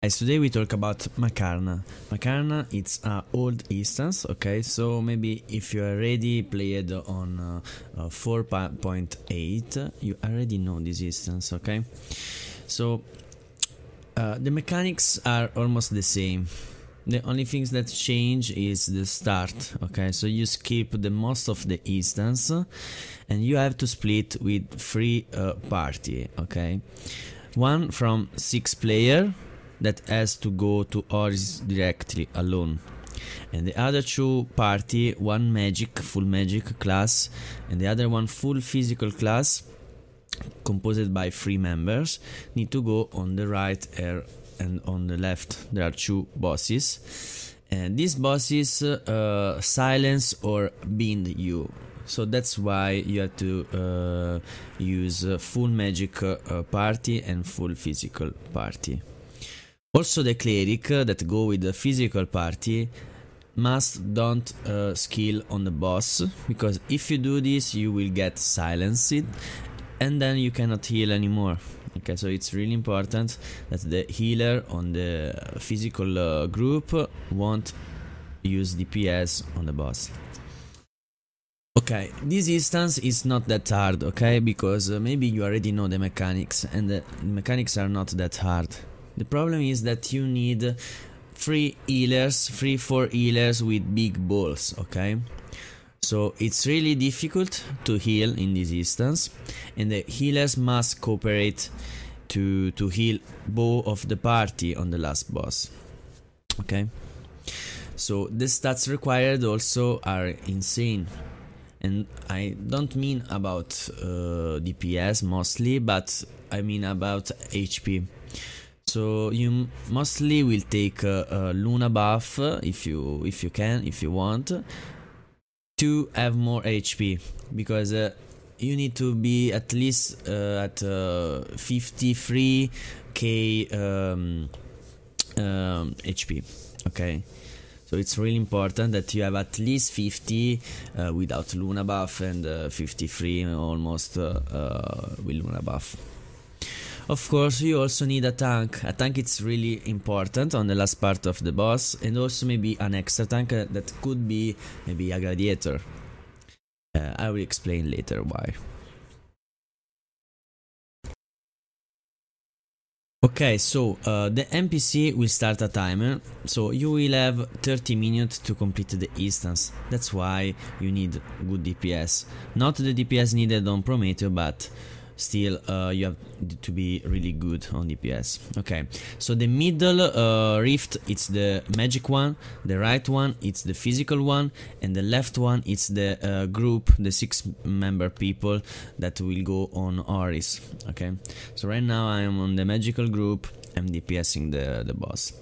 guys, today we talk about Makarna. Makarna, it's an old instance, okay, so maybe if you already played on 4.8, you already know this instance, okay? So the mechanics are almost the same. The only things that change is the start, okay? So you skip the most of the instance and you have to split with 3 party, okay? One from 6 player that has to go to Oris directly alone, and the other 2 party, one magic, full magic class, and the other one full physical class, composed by 3 members, need to go on the right and on the left. There are 2 bosses, and these bosses silence or bind you, so that's why you have to use full magic party and full physical party. Also the cleric that go with the physical party must don't skill on the boss, because if you do this you will get silenced and then you cannot heal anymore. Okay, so it's really important that the healer on the physical group won't use DPS on the boss. Okay, this instance is not that hard, okay, because maybe you already know the mechanics, and the mechanics are not that hard. The problem is that you need 3 healers, 3-4 healers with big balls, okay? So it's really difficult to heal in this instance, and the healers must cooperate to heal both of the party on the last boss, okay? So the stats required also are insane, and I don't mean about DPS mostly, but I mean about HP. So you mostly will take a Luna buff if you want to have more HP, because you need to be at least at 53k HP, okay? So it's really important that you have at least 50 without Luna buff and 53 almost with Luna buff. Of course, you also need a tank. A tank is really important on the last part of the boss, and also maybe an extra tank that could be maybe a gladiator. I will explain later why. Okay, so the NPC will start a timer, so you will have 30 minutes to complete the instance. That's why you need good DPS. Not the DPS needed on Prometeo, but still you have to be really good on DPS. Okay, so the middle rift, it's the magic one, the right one it's the physical one, and the left one it's the group, the 6-member people that will go on Oris. Okay, so right now I am on the magical group. I'm DPSing the boss.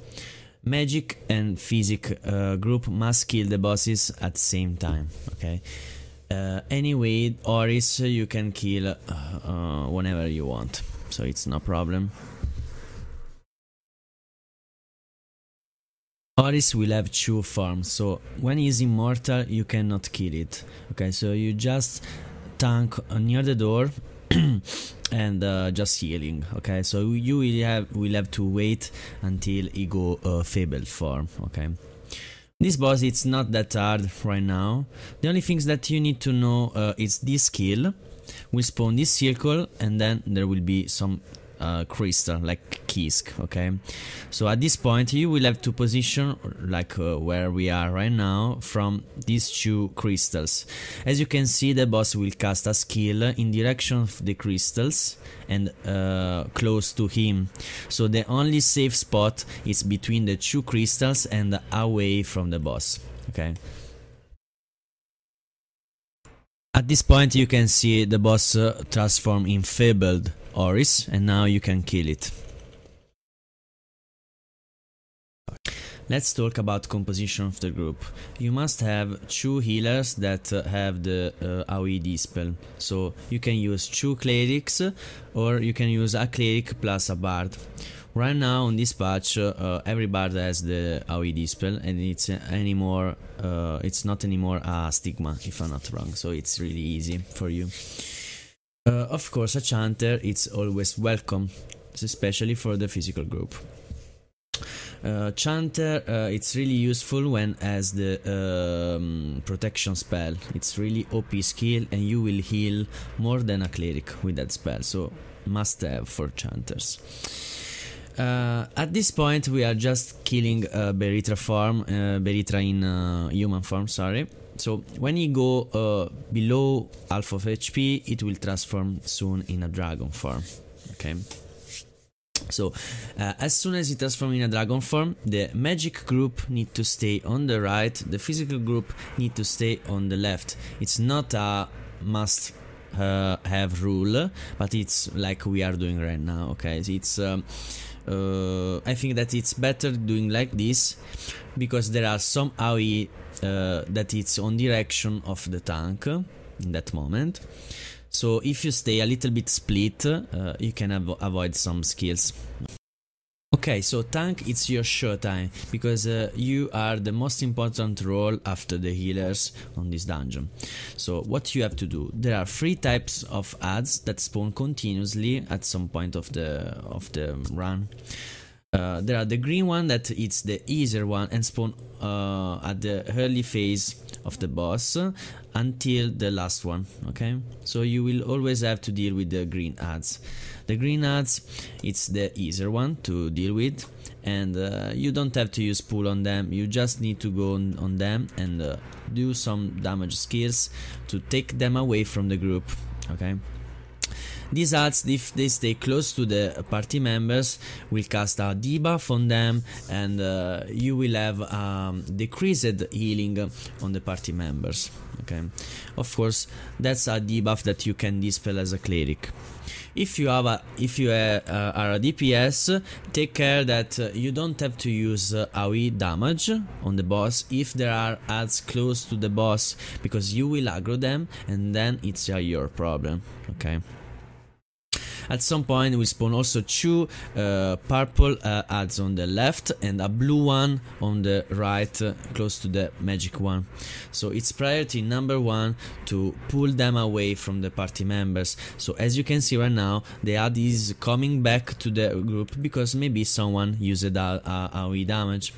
Magic and physic group must kill the bosses at the same time, okay? Anyway, Oris you can kill whenever you want, so it's no problem. Oris will have 2 forms, so when he's immortal you cannot kill it. Okay, so you just tank near the door and just healing. Okay, so you will have to wait until he go fabled form. Okay. This boss, it's not that hard right now. The only things that you need to know is this skill will spawn this circle, and then there will be some crystal like Kisk, okay? So at this point you will have to position like where we are right now from these 2 crystals. As you can see, the boss will cast a skill in direction of the crystals and close to him. So the only safe spot is between the 2 crystals and away from the boss, okay? At this point you can see the boss transform in fabled Oris, and now you can kill it. Let's talk about composition of the group. You must have 2 healers that have the AoE dispel. So you can use 2 clerics, or you can use a cleric plus a bard. Right now on this patch every bard has the AoE dispel, and it's not anymore a stigma, if I'm not wrong, so it's really easy for you. Of course, a chanter it's always welcome, especially for the physical group. Chanter, it's really useful when as the protection spell. It's really OP skill and you will heal more than a cleric with that spell, so must have for chanters. At this point we are just killing Beritra in human form, sorry. So when you go below half of HP, it will transform soon in a dragon form, okay? So as soon as it transforms in a dragon form, the magic group need to stay on the right, the physical group need to stay on the left. It's not a must have rule, but it's like we are doing right now, okay? It's I think that it's better doing like this because there are some AoE that it's on direction of the tank in that moment. So if you stay a little bit split, you can avoid some skills. Okay, so tank, it's your showtime because you are the most important role after the healers on this dungeon. So what you have to do, there are 3 types of ads that spawn continuously at some point of the run. There are the green one, that it's the easier one and spawn at the early phase of the boss until the last one, okay? So you will always have to deal with the green ads. The green ads, it's the easier one to deal with, and you don't have to use pull on them, you just need to go on them and do some damage skills to take them away from the group, okay? These ads, if they stay close to the party members, will cast a debuff on them and you will have decreased healing on the party members, okay? Of course, that's a debuff that you can dispel as a cleric. If you are a DPS, take care that you don't have to use AoE damage on the boss if there are ads close to the boss, because you will aggro them and then it's your problem, okay? At some point we spawn also 2 purple ads on the left and a blue one on the right, close to the magic one. So it's priority number 1 to pull them away from the party members. So as you can see right now, the ad is coming back to the group because maybe someone used AoE damage.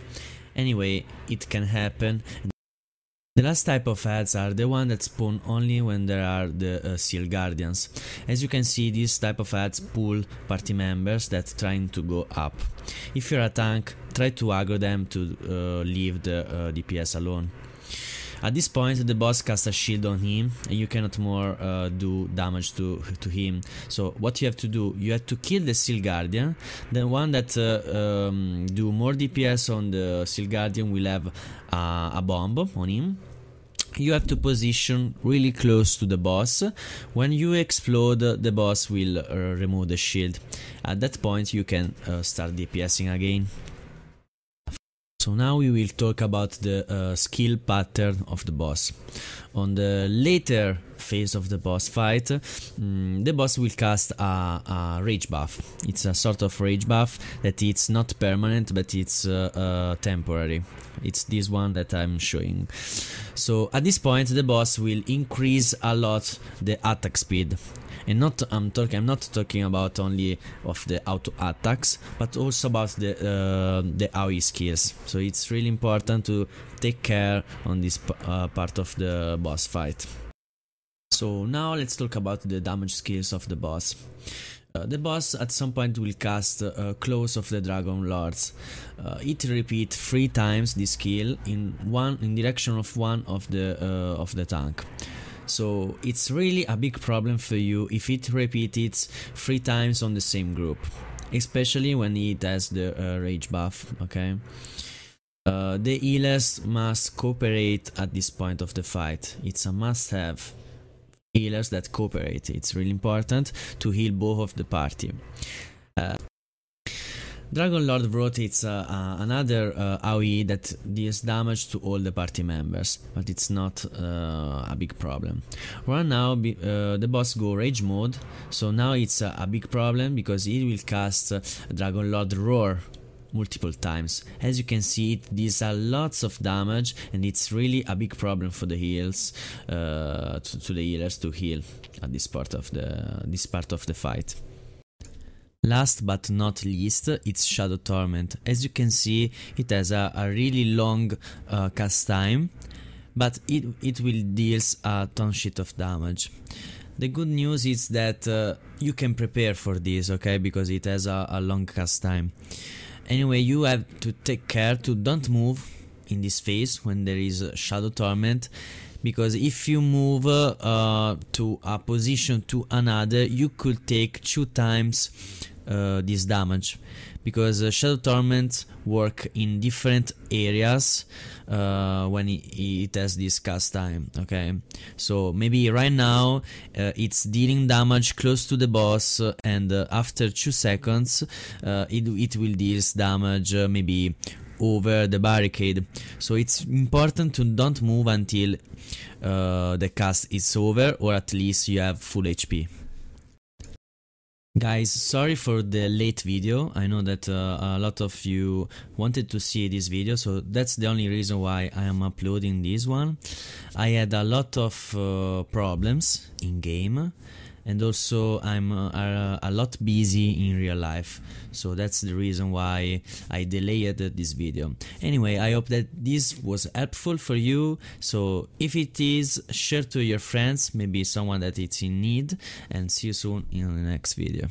Anyway, it can happen. The last type of ads are the one that spawn only when there are the Seal Guardians. As you can see, this type of ads pull party members that trying to go up. If you're a tank, try to aggro them to leave the DPS alone. At this point the boss casts a shield on him and you cannot more do damage to him. So what you have to do, you have to kill the Seal Guardian. The one that do more DPS on the Seal Guardian will have a bomb on him. You have to position really close to the boss. When you explode, the boss will remove the shield. At that point you can start DPSing again. So now we will talk about the skill pattern of the boss. On the later phase of the boss fight, the boss will cast a rage buff. It's a sort of rage buff that it's not permanent, but it's temporary. It's this one that I'm showing. So at this point the boss will increase a lot the attack speed. And I'm not talking about only of the auto attacks, but also about the AoE skills. So it's really important to take care on this part of the boss fight. So now let's talk about the damage skills of the boss. The boss at some point will cast Claws of the Dragon Lords. It repeats 3 times this skill in direction of one of the tank. So it's really a big problem for you if it repeats 3 times on the same group, especially when it has the rage buff, okay? The healers must cooperate at this point of the fight. It's a must-have. Healers that cooperate. It's really important to heal both of the party. Dragon Lord wrote it's another AoE that deals damage to all the party members, but it's not a big problem. Right now the boss go rage mode, so now it's a big problem because it will cast Dragon Lord Roar multiple times. As you can see, it deals lots of damage and it's really a big problem for the heals, to the healers to heal at this part of the fight. Last but not least, it's Shadow Torment. As you can see, it has a really long cast time, but it will deal a ton shit of damage. The good news is that you can prepare for this, okay, because it has a long cast time. Anyway, you have to take care to don't move in this phase when there is Shadow Torment, because if you move to a position to another, you could take 2 times this damage, because Shadow Torment work in different areas when it has this cast time, okay? So maybe right now it's dealing damage close to the boss, and after 2 seconds it will deal damage maybe over the barricade. So it's important to don't move until the cast is over, or at least you have full HP. Guys, sorry for the late video. I know that a lot of you wanted to see this video, so that's the only reason why I am uploading this one. I had a lot of problems in game, and also I'm a lot busy in real life, so that's the reason why I delayed this video. Anyway, I hope that this was helpful for you, so if it is, share to your friends, maybe someone that is in need, and see you soon in the next video.